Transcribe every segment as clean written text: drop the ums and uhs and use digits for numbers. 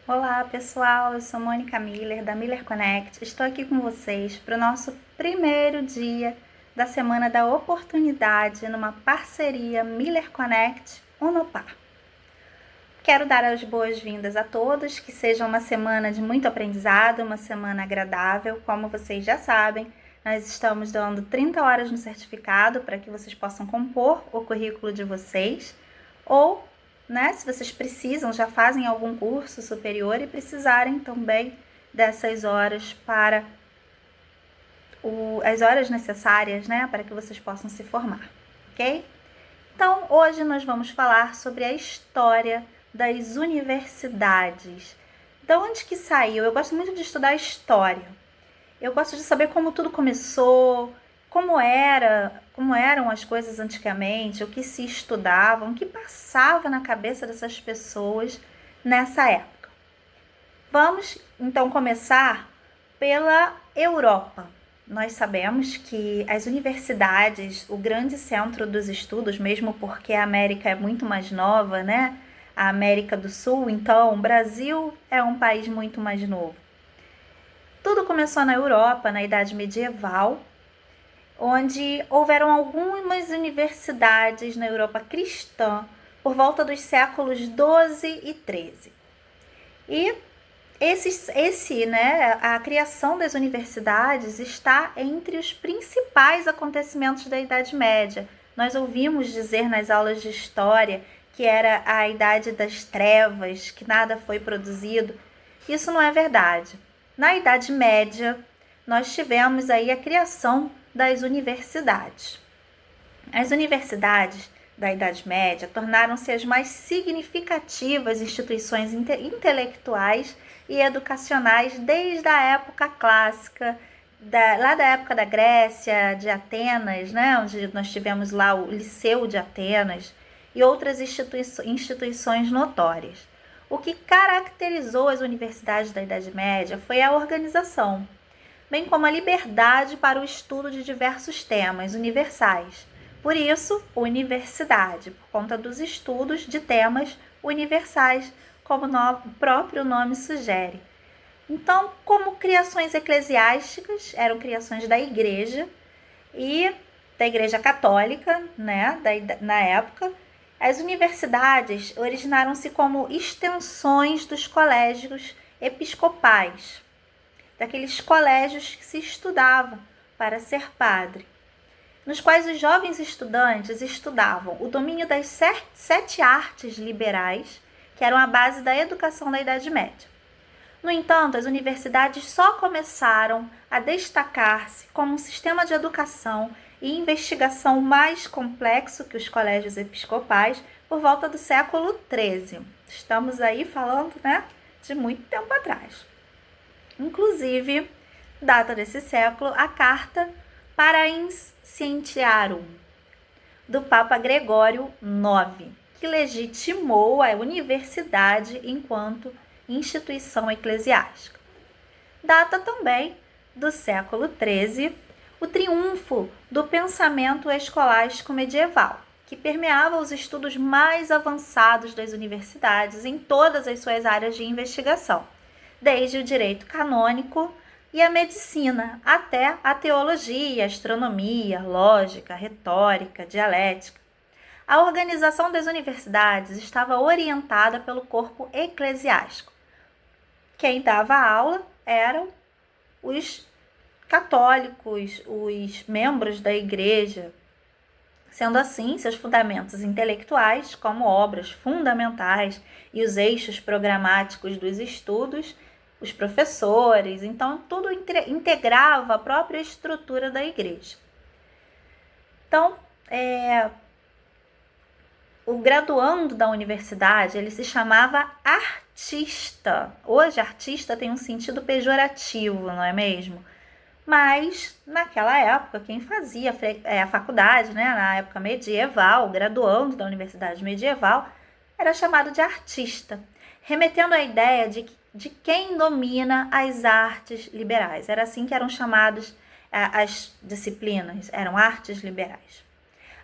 Olá pessoal, eu sou Mônica Miller da Miller Connect. Estou aqui com vocês para o nosso primeiro dia da Semana da Oportunidade numa parceria Miller Connect Unopar. Quero dar as boas-vindas a todos, que seja uma semana de muito aprendizado, uma semana agradável. Como vocês já sabem, nós estamos dando 30 horas no certificado para que vocês possam compor o currículo de vocês ou se vocês precisam, já fazem algum curso superior e precisarem também dessas horas para as horas necessárias, para que vocês possam se formar, ok? Então, hoje nós vamos falar sobre a história das universidades. De onde que saiu? Eu gosto muito de estudar história. Eu gosto de saber como tudo começou, como eram as coisas antigamente, o que se estudava, o que passava na cabeça dessas pessoas nessa época. Vamos então começar pela Europa. Nós sabemos que as universidades, o grande centro dos estudos, mesmo porque a América é muito mais nova, A América do Sul, então o Brasil é um país muito mais novo. Tudo começou na Europa, na Idade Medieval, onde houveram algumas universidades na Europa cristã por volta dos séculos 12 e 13. E a criação das universidades está entre os principais acontecimentos da Idade Média. Nós ouvimos dizer nas aulas de história que era a Idade das Trevas, que nada foi produzido. Isso não é verdade. Na Idade Média, nós tivemos aí a criação das universidades. As universidades da Idade Média tornaram-se as mais significativas instituições intelectuais e educacionais desde a época clássica, lá da época da Grécia, de Atenas, onde nós tivemos lá o Liceu de Atenas e outras instituições notórias. O que caracterizou as universidades da Idade Média foi a organização, bem como a liberdade para o estudo de diversos temas universais. Por isso, universidade, por conta dos estudos de temas universais, como o próprio nome sugere. Então, como criações eclesiásticas, eram criações da Igreja e da Igreja Católica, na época, as universidades originaram-se como extensões dos colégios episcopais, daqueles colégios que se estudava para ser padre, nos quais os jovens estudantes estudavam o domínio das 7 artes liberais, que eram a base da educação da Idade Média. No entanto, as universidades só começaram a destacar-se como um sistema de educação e investigação mais complexo que os colégios episcopais por volta do século XIII. Estamos aí falando, de muito tempo atrás. Inclusive, data desse século, a Carta Paranscientiarum, do Papa Gregório IX, que legitimou a universidade enquanto instituição eclesiástica. Data também do século XIII, o triunfo do pensamento escolástico medieval, que permeava os estudos mais avançados das universidades em todas as suas áreas de investigação, desde o direito canônico e a medicina, até a teologia, astronomia, lógica, retórica, dialética. A organização das universidades estava orientada pelo corpo eclesiástico. Quem dava aula eram os católicos, os membros da igreja, sendo assim seus fundamentos intelectuais, como obras fundamentais e os eixos programáticos dos estudos, os professores, então tudo integrava a própria estrutura da igreja. Então, o graduando da universidade, ele se chamava artista. Hoje, artista tem um sentido pejorativo, não é mesmo? Mas, naquela época, quem fazia a faculdade, na época medieval, graduando da universidade medieval, era chamado de artista, remetendo à ideia de quem domina as artes liberais. Era assim que eram chamadas as disciplinas, eram artes liberais.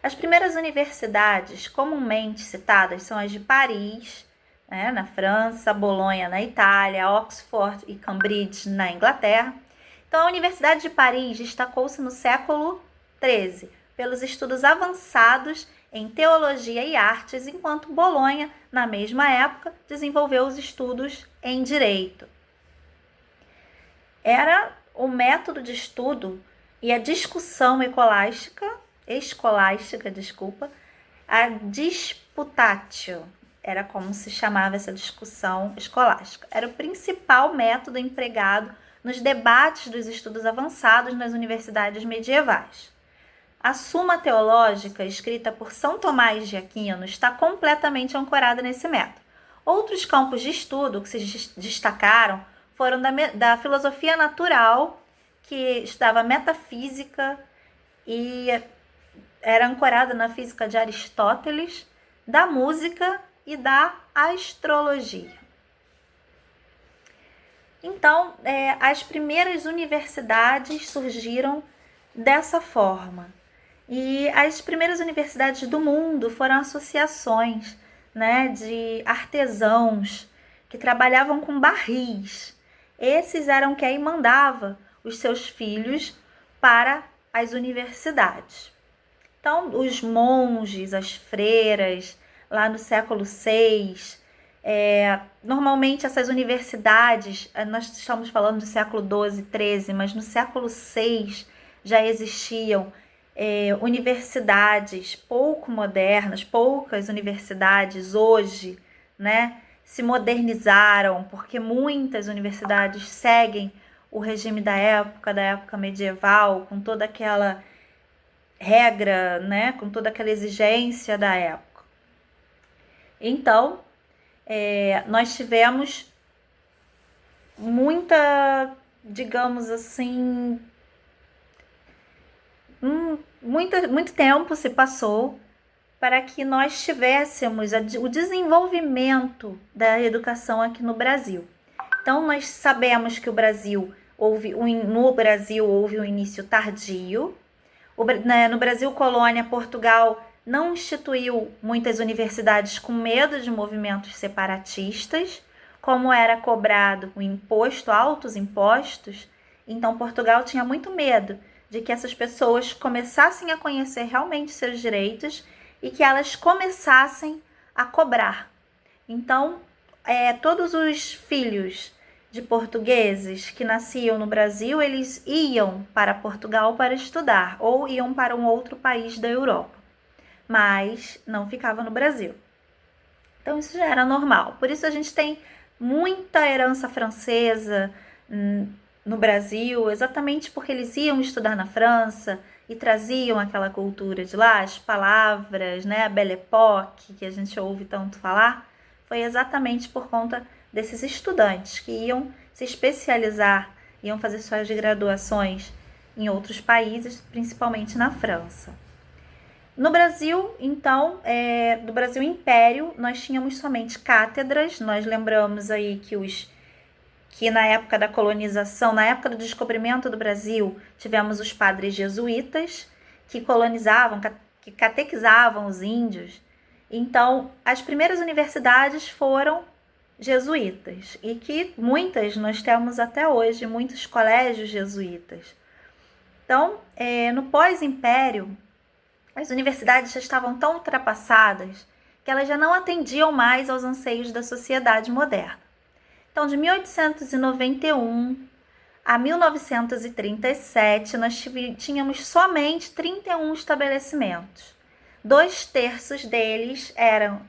As primeiras universidades comumente citadas são as de Paris, né, na França, Bolonha na Itália, Oxford e Cambridge na Inglaterra. Então, a Universidade de Paris destacou-se no século XIII pelos estudos avançados em teologia e artes, enquanto Bolonha, na mesma época, desenvolveu os estudos em direito. Era o método de estudo e a discussão escolástica, a disputatio, era como se chamava essa discussão escolástica. Era o principal método empregado nos debates dos estudos avançados nas universidades medievais. A Suma Teológica, escrita por São Tomás de Aquino, está completamente ancorada nesse método. Outros campos de estudo que se destacaram foram da filosofia natural, que estudava metafísica e era ancorada na física de Aristóteles, da música e da astrologia. Então, as primeiras universidades surgiram dessa forma. E as primeiras universidades do mundo foram associações, né, de artesãos que trabalhavam com barris. Esses eram quem mandava os seus filhos para as universidades. Então, os monges, as freiras, lá no século VI, normalmente essas universidades, nós estamos falando do século XII, XIII, mas no século VI já existiam universidades pouco modernas, poucas universidades hoje, né, se modernizaram, porque muitas universidades seguem o regime da época medieval, com toda aquela regra, né, com toda aquela exigência da época. Então, nós tivemos digamos assim, muito tempo se passou para que nós tivéssemos o desenvolvimento da educação aqui no Brasil. Então, nós sabemos que no Brasil houve um início tardio. No Brasil colônia, Portugal não instituiu muitas universidades com medo de movimentos separatistas, como era cobrado o imposto, altos impostos. Então, Portugal tinha muito medo de que essas pessoas começassem a conhecer realmente seus direitos e que elas começassem a cobrar. Então, todos os filhos de portugueses que nasciam no Brasil, eles iam para Portugal para estudar ou iam para um outro país da Europa, mas não ficavam no Brasil. Então, isso já era normal. Por isso, a gente tem muita herança francesa no Brasil, exatamente porque eles iam estudar na França e traziam aquela cultura de lá, as palavras, né, a Belle Époque, que a gente ouve tanto falar, foi exatamente por conta desses estudantes que iam se especializar, iam fazer suas graduações em outros países, principalmente na França. No Brasil, então, do Brasil Império, nós tínhamos somente cátedras. Nós lembramos aí que na época da colonização, na época do descobrimento do Brasil, tivemos os padres jesuítas que colonizavam, que catequizavam os índios. Então, as primeiras universidades foram jesuítas e que muitas nós temos até hoje, muitos colégios jesuítas. Então, no pós-império, as universidades já estavam tão ultrapassadas que elas já não atendiam mais aos anseios da sociedade moderna. Então, de 1891 a 1937, nós tínhamos somente 31 estabelecimentos. 2/3 deles eram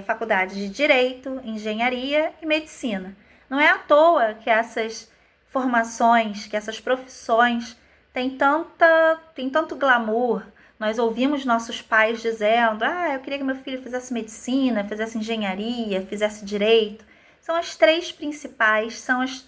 faculdades de Direito, Engenharia e Medicina. Não é à toa que essas formações, que essas profissões têm tanto glamour. Nós ouvimos nossos pais dizendo: eu queria que meu filho fizesse medicina, fizesse engenharia, fizesse direito. São as 3 principais, são as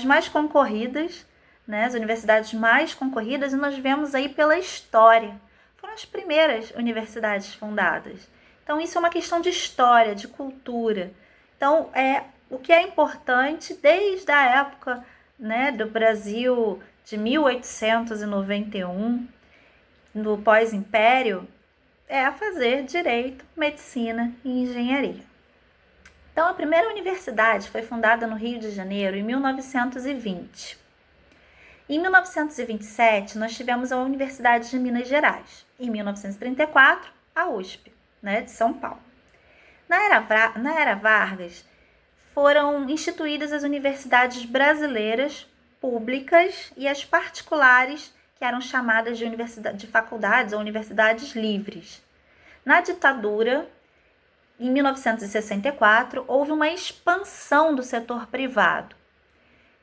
mais concorridas, né? As universidades mais concorridas, e nós vemos aí pela história. Foram as primeiras universidades fundadas. Então, isso é uma questão de história, de cultura. Então, o que é importante desde a época, né, do Brasil de 1891, no pós-império, é fazer direito, medicina e engenharia. Então, a primeira universidade foi fundada no Rio de Janeiro em 1920. Em 1927, nós tivemos a Universidade de Minas Gerais. Em 1934, a USP, de São Paulo. Na era Vargas, foram instituídas as universidades brasileiras públicas e as particulares, que eram chamadas de faculdades ou universidades livres. Na ditadura, em 1964, houve uma expansão do setor privado.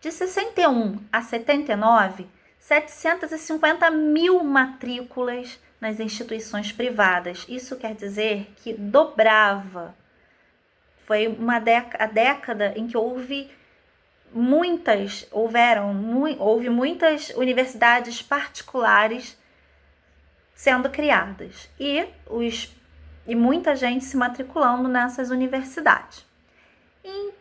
De 61 a 79, 750 mil matrículas nas instituições privadas. Isso quer dizer que dobrava. Foi a década em que houve muitas universidades particulares sendo criadas e muita gente se matriculando nessas universidades. Em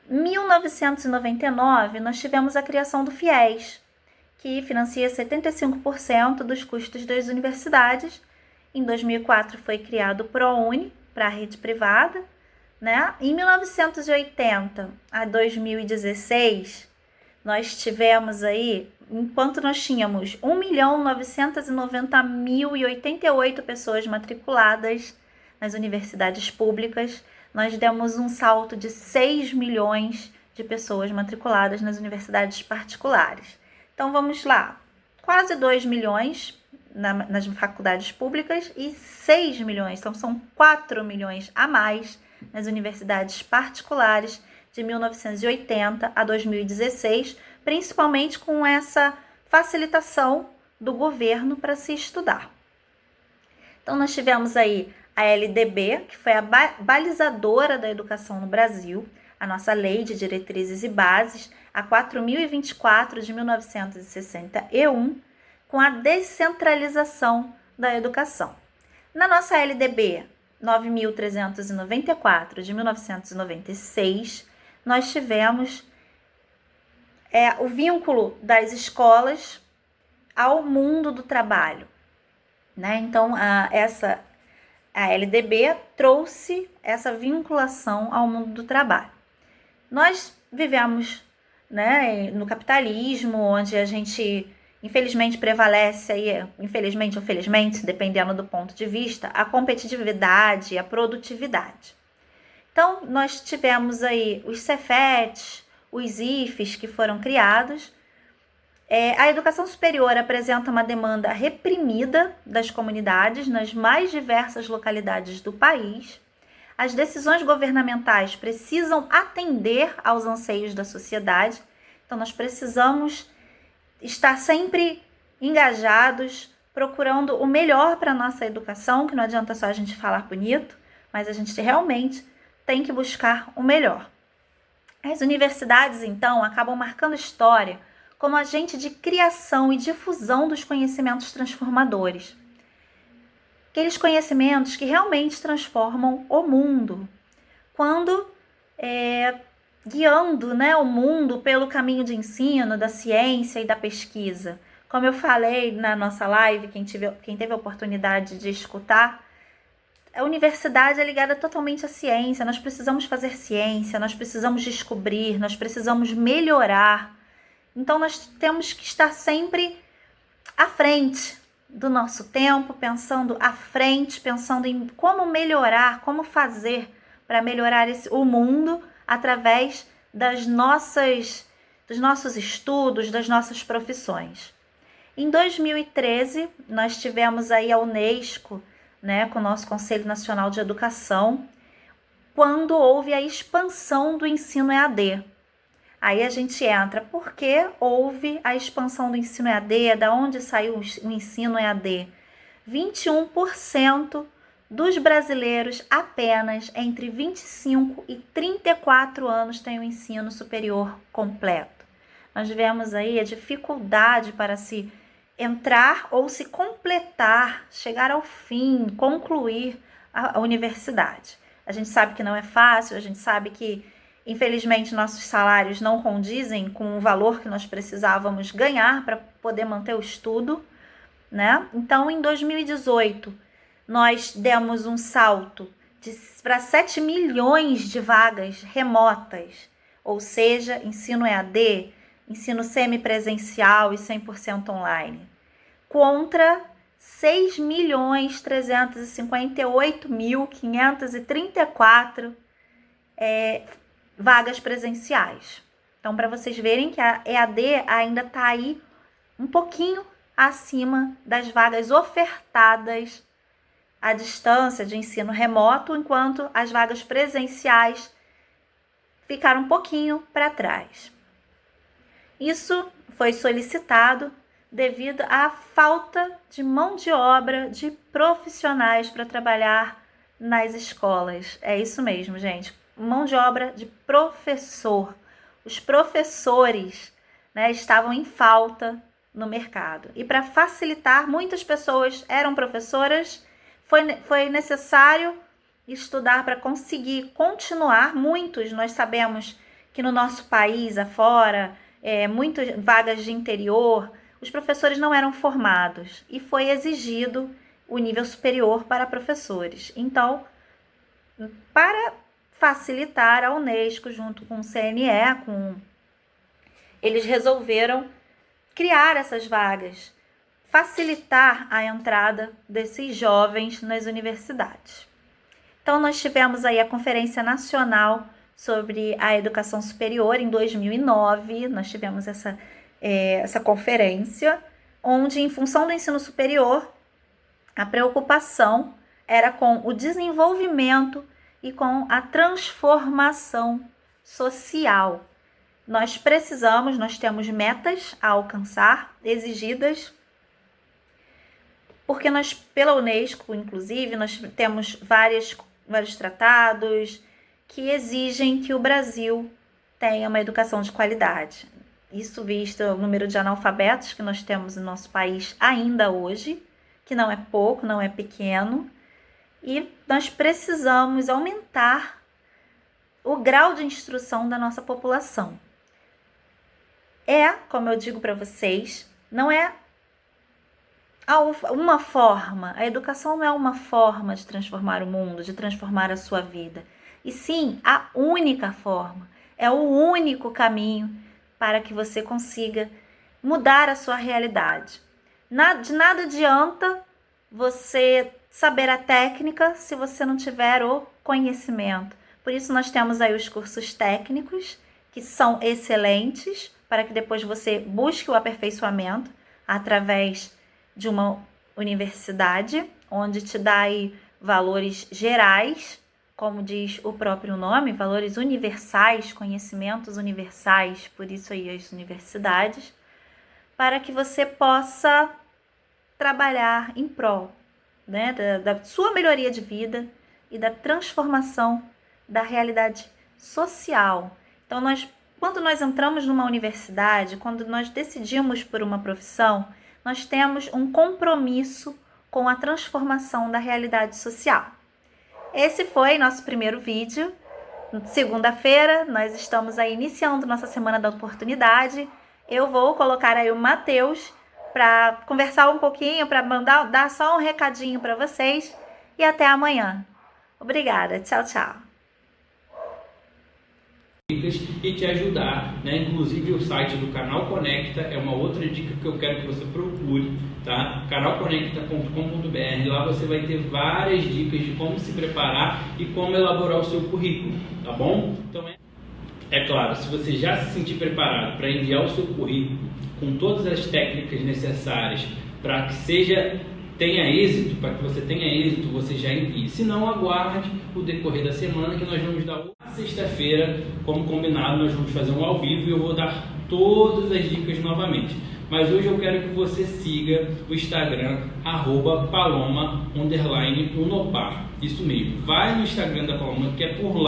1999, nós tivemos a criação do FIES, que financia 75% dos custos das universidades. Em 2004 foi criado o ProUni para a rede privada. Em 1980 a 2016, nós tivemos aí, enquanto nós tínhamos 1.990.088 pessoas matriculadas nas universidades públicas, nós demos um salto de 6 milhões de pessoas matriculadas nas universidades particulares. Então, vamos lá, quase 2 milhões nas faculdades públicas e 6 milhões, então são 4 milhões a mais nas universidades particulares de 1980 a 2016, principalmente com essa facilitação do governo para se estudar. Então, nós tivemos aí a LDB, que foi a balizadora da educação no Brasil, a nossa Lei de Diretrizes e Bases, a 4.024 de 1961, com a descentralização da educação. Na nossa LDB 9.394 de 1996, nós tivemos o vínculo das escolas ao mundo do trabalho. Então, a LDB trouxe essa vinculação ao mundo do trabalho. Nós vivemos no capitalismo, onde a gente, infelizmente, prevalece, aí, infelizmente ou felizmente, dependendo do ponto de vista, a competitividade e a produtividade. Então, nós tivemos aí os Cefets, os IFES que foram criados. A educação superior apresenta uma demanda reprimida das comunidades nas mais diversas localidades do país. As decisões governamentais precisam atender aos anseios da sociedade. Então, nós precisamos estar sempre engajados, procurando o melhor para a nossa educação, que não adianta só a gente falar bonito, mas a gente realmente tem que buscar o melhor. As universidades, então, acabam marcando história como agente de criação e difusão dos conhecimentos transformadores. Aqueles conhecimentos que realmente transformam o mundo, quando guiando o mundo pelo caminho de ensino, da ciência e da pesquisa. Como eu falei na nossa live, quem teve a oportunidade de escutar, a universidade é ligada totalmente à ciência. Nós precisamos fazer ciência, nós precisamos descobrir, nós precisamos melhorar. Então, nós temos que estar sempre à frente do nosso tempo, pensando à frente, pensando em como melhorar, como fazer para melhorar o mundo através dos nossos estudos, das nossas profissões. Em 2013, nós tivemos aí a Unesco, com o nosso Conselho Nacional de Educação, quando houve a expansão do ensino EAD. Aí a gente entra, por que houve a expansão do ensino EAD? Da onde saiu o ensino EAD? 21% dos brasileiros apenas entre 25 e 34 anos têm o ensino superior completo. Nós vemos aí a dificuldade para se entrar ou se completar, chegar ao fim, concluir a universidade. A gente sabe que não é fácil, a gente sabe que infelizmente, nossos salários não condizem com o valor que nós precisávamos ganhar para poder manter o estudo, Então, em 2018, nós demos um salto para 7 milhões de vagas remotas, ou seja, ensino EAD, ensino semipresencial e 100% online, contra 6.358.534 vagas presenciais. Então, para vocês verem que a EAD ainda está aí um pouquinho acima das vagas ofertadas à distância de ensino remoto, enquanto as vagas presenciais ficaram um pouquinho para trás. Isso foi solicitado devido à falta de mão de obra de profissionais para trabalhar nas escolas. É isso mesmo, gente. Mão de obra de professor. Os professores, né, estavam em falta no mercado. E para facilitar, muitas pessoas eram professoras, foi necessário estudar para conseguir continuar. Muitos, nós sabemos que no nosso país afora, muitas vagas de interior, os professores não eram formados e foi exigido o nível superior para professores. Então, para facilitar, a Unesco, junto com o CNE, eles resolveram criar essas vagas, facilitar a entrada desses jovens nas universidades. Então, nós tivemos aí a Conferência Nacional sobre a Educação Superior em 2009, nós tivemos essa conferência, onde, em função do ensino superior, a preocupação era com o desenvolvimento e com a transformação social. Nós temos metas a alcançar, exigidas, porque nós, pela Unesco, inclusive, nós temos vários tratados que exigem que o Brasil tenha uma educação de qualidade. Isso visto o número de analfabetos que nós temos no nosso país ainda hoje, que não é pouco, não é pequeno, e nós precisamos aumentar o grau de instrução da nossa população. Como eu digo para vocês, não é uma forma, a educação não é uma forma de transformar o mundo, de transformar a sua vida, e sim a única forma, é o único caminho para que você consiga mudar a sua realidade. De nada adianta você saber a técnica se você não tiver o conhecimento. Por isso nós temos aí os cursos técnicos, que são excelentes, para que depois você busque o aperfeiçoamento através de uma universidade, onde te dá aí valores gerais, como diz o próprio nome, valores universais, conhecimentos universais, por isso aí as universidades, para que você possa trabalhar em prol, né, da sua melhoria de vida e da transformação da realidade social. Então, quando nós entramos numa universidade, quando nós decidimos por uma profissão, nós temos um compromisso com a transformação da realidade social. Esse foi nosso primeiro vídeo. Segunda-feira, nós estamos aí iniciando nossa Semana da Oportunidade. Eu vou colocar aí o Matheus para conversar um pouquinho, para dar só um recadinho para vocês. E até amanhã. Obrigada. Tchau, tchau. E te ajudar, né? Inclusive o site do Canal Conecta é uma outra dica que eu quero que você procure, tá? canalconecta.com.br. Lá você vai ter várias dicas de como se preparar e como elaborar o seu currículo, tá bom? Então é claro, se você já se sentir preparado para enviar o seu currículo com todas as técnicas necessárias para que tenha êxito, para que você tenha êxito, você já envie. Se não, aguarde o decorrer da semana, que nós vamos dar sexta-feira, como combinado, nós vamos fazer um ao vivo e eu vou dar todas as dicas novamente. Mas hoje eu quero que você siga o Instagram, @paloma_unopar. Isso mesmo, vai no Instagram da Paloma, que é por lá